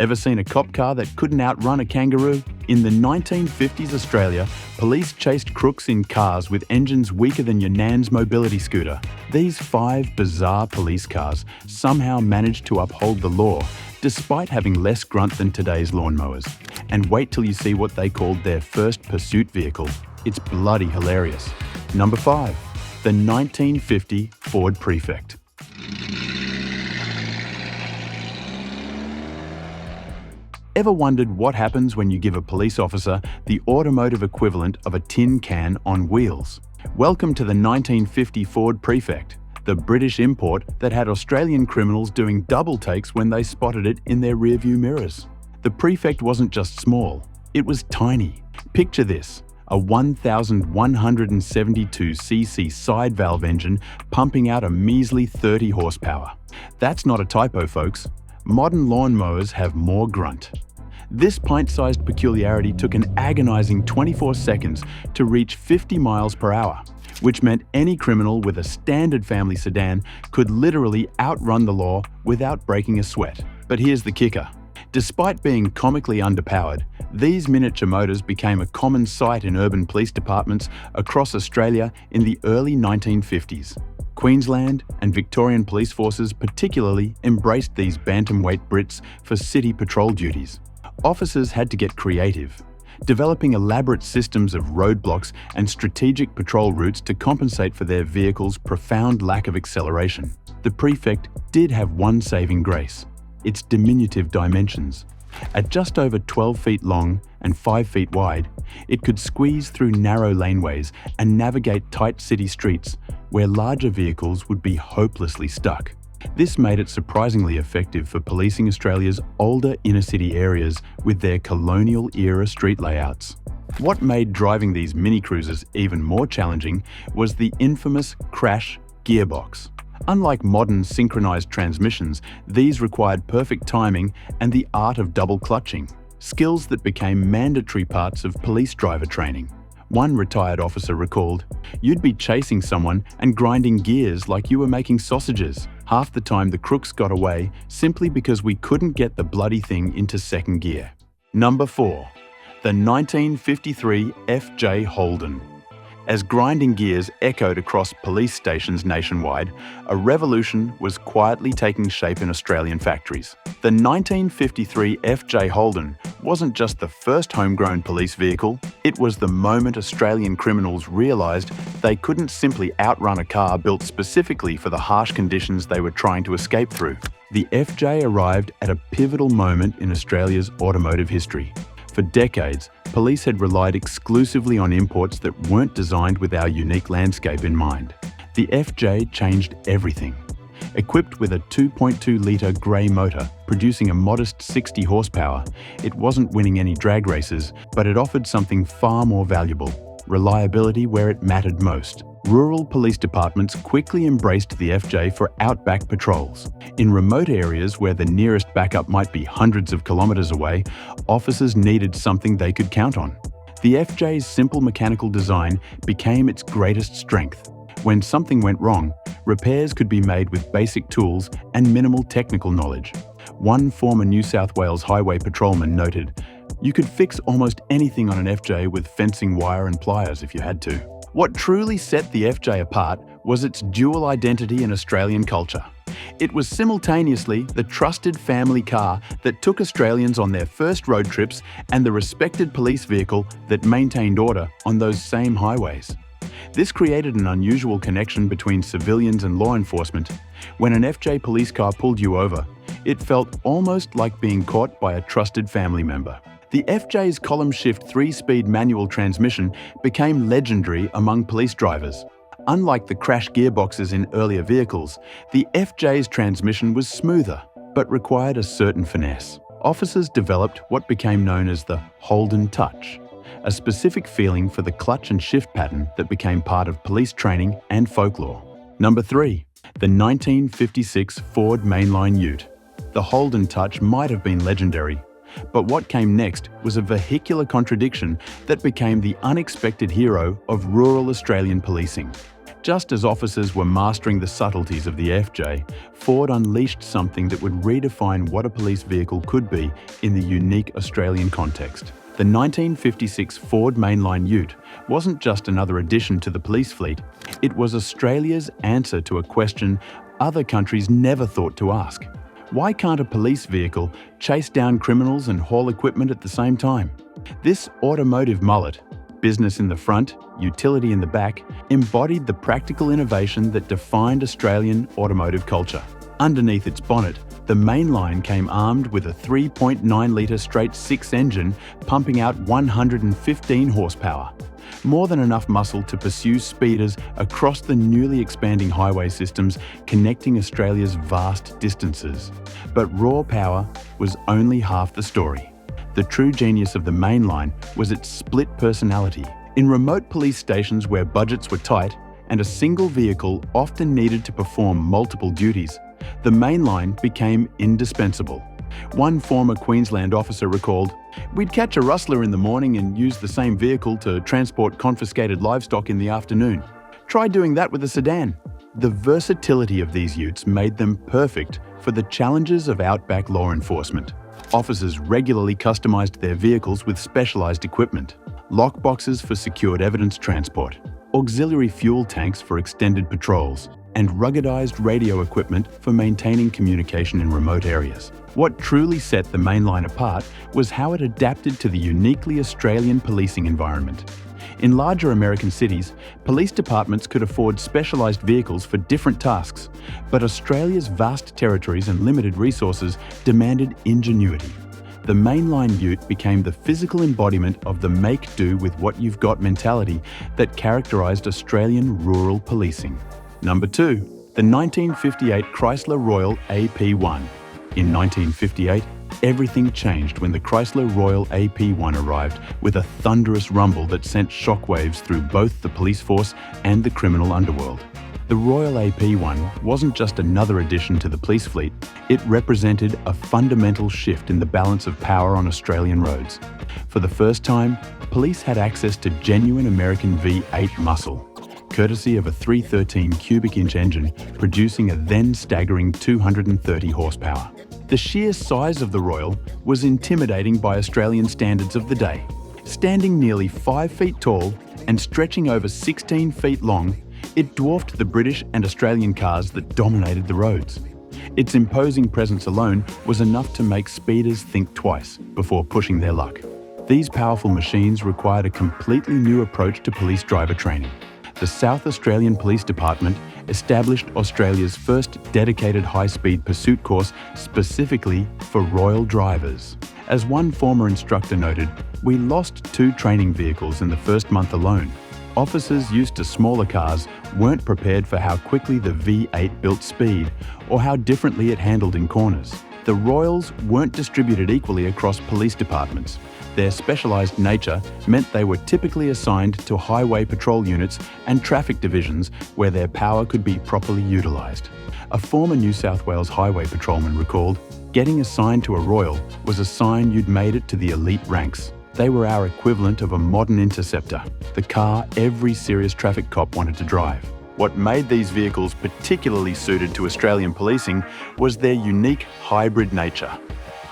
Ever seen a cop car that couldn't outrun a kangaroo? In the 1950s Australia, police chased crooks in cars with engines weaker than your nan's mobility scooter. These 5 bizarre police cars somehow managed to uphold the law, despite having less grunt than today's lawnmowers. And wait till you see what they called their first pursuit vehicle. It's bloody hilarious. Number 5. The 1950 Ford Prefect. Ever wondered what happens when you give a police officer the automotive equivalent of a tin can on wheels? Welcome to the 1950 Ford Prefect, the British import that had Australian criminals doing double takes when they spotted it in their rearview mirrors. The Prefect wasn't just small, it was tiny. Picture this, a 1,172cc side valve engine pumping out a measly 30 horsepower. That's not a typo, folks. Modern lawnmowers have more grunt. This pint-sized peculiarity took an agonizing 24 seconds to reach 50 miles per hour, which meant any criminal with a standard family sedan could literally outrun the law without breaking a sweat. But here's the kicker. Despite being comically underpowered, these miniature motors became a common sight in urban police departments across Australia in the early 1950s. Queensland and Victorian police forces particularly embraced these bantamweight Brits for city patrol duties. Officers had to get creative, developing elaborate systems of roadblocks and strategic patrol routes to compensate for their vehicles' profound lack of acceleration. The Prefect did have one saving grace: its diminutive dimensions. At just over 12 feet long and 5 feet wide, it could squeeze through narrow laneways and navigate tight city streets where larger vehicles would be hopelessly stuck. This made it surprisingly effective for policing Australia's older inner-city areas with their colonial-era street layouts. What made driving these mini-cruisers even more challenging was the infamous crash gearbox. Unlike modern synchronized transmissions, these required perfect timing and the art of double clutching, skills that became mandatory parts of police driver training. One retired officer recalled, "You'd be chasing someone and grinding gears like you were making sausages. Half the time the crooks got away simply because we couldn't get the bloody thing into second gear." Number 4. The 1953 FJ Holden. As grinding gears echoed across police stations nationwide, a revolution was quietly taking shape in Australian factories. The 1953 FJ Holden wasn't just the first homegrown police vehicle, it was the moment Australian criminals realised they couldn't simply outrun a car built specifically for the harsh conditions they were trying to escape through. The FJ arrived at a pivotal moment in Australia's automotive history. For decades, police had relied exclusively on imports that weren't designed with our unique landscape in mind. The FJ changed everything. Equipped with a 2.2-litre grey motor, producing a modest 60 horsepower, it wasn't winning any drag races, but it offered something far more valuable: reliability where it mattered most. Rural police departments quickly embraced the FJ for outback patrols. In remote areas where the nearest backup might be hundreds of kilometres away, officers needed something they could count on. The FJ's simple mechanical design became its greatest strength. When something went wrong, repairs could be made with basic tools and minimal technical knowledge. One former New South Wales highway patrolman noted, "You could fix almost anything on an FJ with fencing wire and pliers if you had to." What truly set the FJ apart was its dual identity in Australian culture. It was simultaneously the trusted family car that took Australians on their first road trips and the respected police vehicle that maintained order on those same highways. This created an unusual connection between civilians and law enforcement. When an FJ police car pulled you over, it felt almost like being caught by a trusted family member. The FJ's column-shift 3-speed manual transmission became legendary among police drivers. Unlike the crash gearboxes in earlier vehicles, the FJ's transmission was smoother, but required a certain finesse. Officers developed what became known as the Holden touch, a specific feeling for the clutch and shift pattern that became part of police training and folklore. Number 3. The 1956 Ford Mainline Ute. The Holden touch might have been legendary, but what came next was a vehicular contradiction that became the unexpected hero of rural Australian policing. Just as officers were mastering the subtleties of the FJ, Ford unleashed something that would redefine what a police vehicle could be in the unique Australian context. The 1956 Ford Mainline Ute wasn't just another addition to the police fleet, it was Australia's answer to a question other countries never thought to ask. Why can't a police vehicle chase down criminals and haul equipment at the same time? This automotive mullet, business in the front, utility in the back, embodied the practical innovation that defined Australian automotive culture. Underneath its bonnet, the Mainline came armed with a 3.9-litre straight-six engine pumping out 115 horsepower. More than enough muscle to pursue speeders across the newly expanding highway systems connecting Australia's vast distances. But raw power was only half the story. The true genius of the Mainline was its split personality. In remote police stations where budgets were tight and a single vehicle often needed to perform multiple duties, the Mainline became indispensable. One former Queensland officer recalled, "We'd catch a rustler in the morning and use the same vehicle to transport confiscated livestock in the afternoon. Try doing that with a sedan." The versatility of these utes made them perfect for the challenges of outback law enforcement. Officers regularly customised their vehicles with specialised equipment, lockboxes for secured evidence transport, auxiliary fuel tanks for extended patrols, and ruggedized radio equipment for maintaining communication in remote areas. What truly set the Mainline apart was how it adapted to the uniquely Australian policing environment. In larger American cities, police departments could afford specialised vehicles for different tasks, but Australia's vast territories and limited resources demanded ingenuity. The Mainline Ute became the physical embodiment of the make-do-with-what-you've-got mentality that characterised Australian rural policing. Number 2. The 1958 Chrysler Royal AP1. In 1958, everything changed when the Chrysler Royal AP1 arrived with a thunderous rumble that sent shockwaves through both the police force and the criminal underworld. The Royal AP1 wasn't just another addition to the police fleet, it represented a fundamental shift in the balance of power on Australian roads. For the first time, police had access to genuine American V8 muscle, courtesy of a 313 cubic inch engine producing a then staggering 230 horsepower. The sheer size of the Royal was intimidating by Australian standards of the day. Standing nearly 5 feet tall and stretching over 16 feet long, it dwarfed the British and Australian cars that dominated the roads. Its imposing presence alone was enough to make speeders think twice before pushing their luck. These powerful machines required a completely new approach to police driver training. The South Australian Police Department established Australia's first dedicated high-speed pursuit course specifically for Royal drivers. As one former instructor noted, "We lost 2 training vehicles in the first month alone." Officers used to smaller cars weren't prepared for how quickly the V8 built speed or how differently it handled in corners. The Royals weren't distributed equally across police departments. Their specialised nature meant they were typically assigned to highway patrol units and traffic divisions where their power could be properly utilised. A former New South Wales highway patrolman recalled, "Getting assigned to a Royal was a sign you'd made it to the elite ranks. They were our equivalent of a modern interceptor, the car every serious traffic cop wanted to drive." What made these vehicles particularly suited to Australian policing was their unique hybrid nature.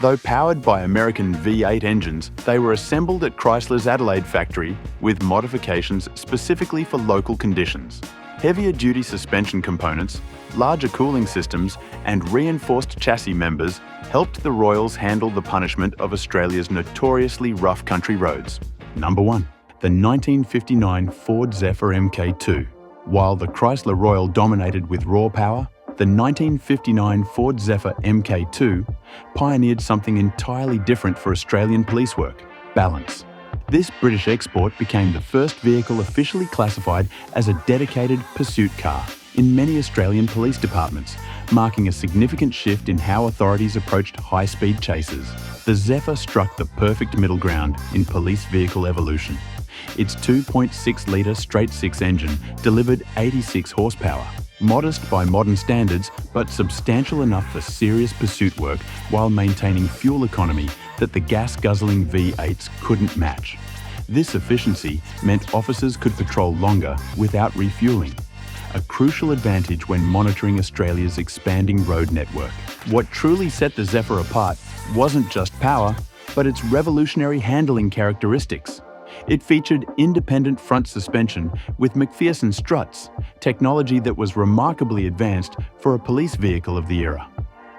Though powered by American V8 engines, they were assembled at Chrysler's Adelaide factory with modifications specifically for local conditions. Heavier duty suspension components, larger cooling systems, and reinforced chassis members helped the Royals handle the punishment of Australia's notoriously rough country roads. Number 1. The 1959 Ford Zephyr MK2. While the Chrysler Royal dominated with raw power, the 1959 Ford Zephyr MK2 pioneered something entirely different for Australian police work: balance. This British export became the first vehicle officially classified as a dedicated pursuit car in many Australian police departments, marking a significant shift in how authorities approached high-speed chases. The Zephyr struck the perfect middle ground in police vehicle evolution. Its 2.6-litre straight-six engine delivered 86 horsepower, modest by modern standards but substantial enough for serious pursuit work while maintaining fuel economy that the gas-guzzling V8s couldn't match. This efficiency meant officers could patrol longer without refueling. a crucial advantage when monitoring Australia's expanding road network. What truly set the Zephyr apart wasn't just power, but its revolutionary handling characteristics. It featured independent front suspension with McPherson struts, technology that was remarkably advanced for a police vehicle of the era.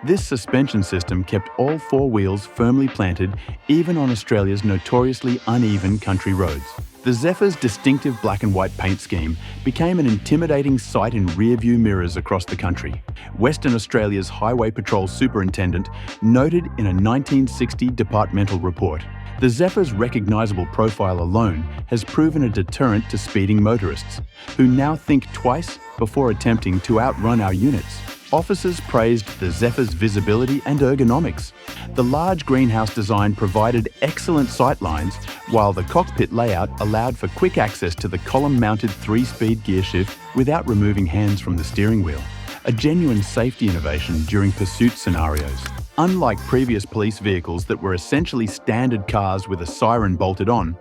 This suspension system kept all four wheels firmly planted even on Australia's notoriously uneven country roads. The Zephyr's distinctive black and white paint scheme became an intimidating sight in rear-view mirrors across the country. Western Australia's Highway Patrol Superintendent noted in a 1960 departmental report, "The Zephyr's recognisable profile alone has proven a deterrent to speeding motorists, who now think twice before attempting to outrun our units." Officers praised the Zephyr's visibility and ergonomics. The large greenhouse design provided excellent sight lines, while the cockpit layout allowed for quick access to the column-mounted 3-speed gear shift without removing hands from the steering wheel. A genuine safety innovation during pursuit scenarios. Unlike previous police vehicles that were essentially standard cars with a siren bolted on,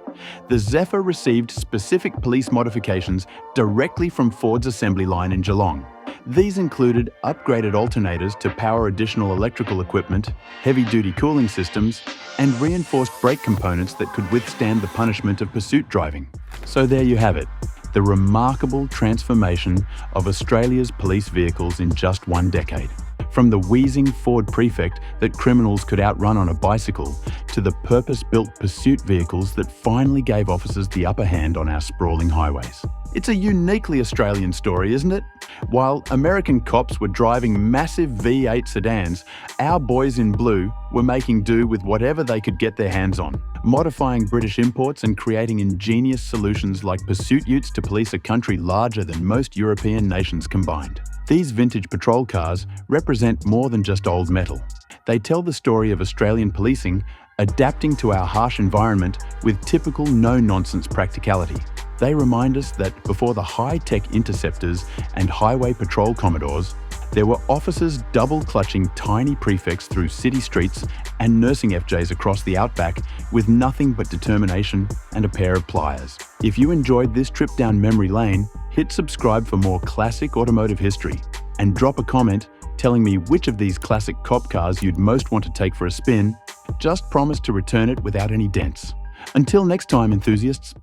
the Zephyr received specific police modifications directly from Ford's assembly line in Geelong. These included upgraded alternators to power additional electrical equipment, heavy-duty cooling systems, and reinforced brake components that could withstand the punishment of pursuit driving. So there you have it, the remarkable transformation of Australia's police vehicles in just one decade. From the wheezing Ford Prefect that criminals could outrun on a bicycle, to the purpose-built pursuit vehicles that finally gave officers the upper hand on our sprawling highways. It's a uniquely Australian story, isn't it? While American cops were driving massive V8 sedans, our boys in blue were making do with whatever they could get their hands on, modifying British imports and creating ingenious solutions like pursuit utes to police a country larger than most European nations combined. These vintage patrol cars represent more than just old metal. They tell the story of Australian policing adapting to our harsh environment with typical no-nonsense practicality. They remind us that before the high-tech interceptors and highway patrol commodores, there were officers double-clutching tiny prefects through city streets and nursing FJs across the outback with nothing but determination and a pair of pliers. If you enjoyed this trip down memory lane, hit subscribe for more classic automotive history, and drop a comment telling me which of these classic cop cars you'd most want to take for a spin. Just promise to return it without any dents. Until next time, enthusiasts.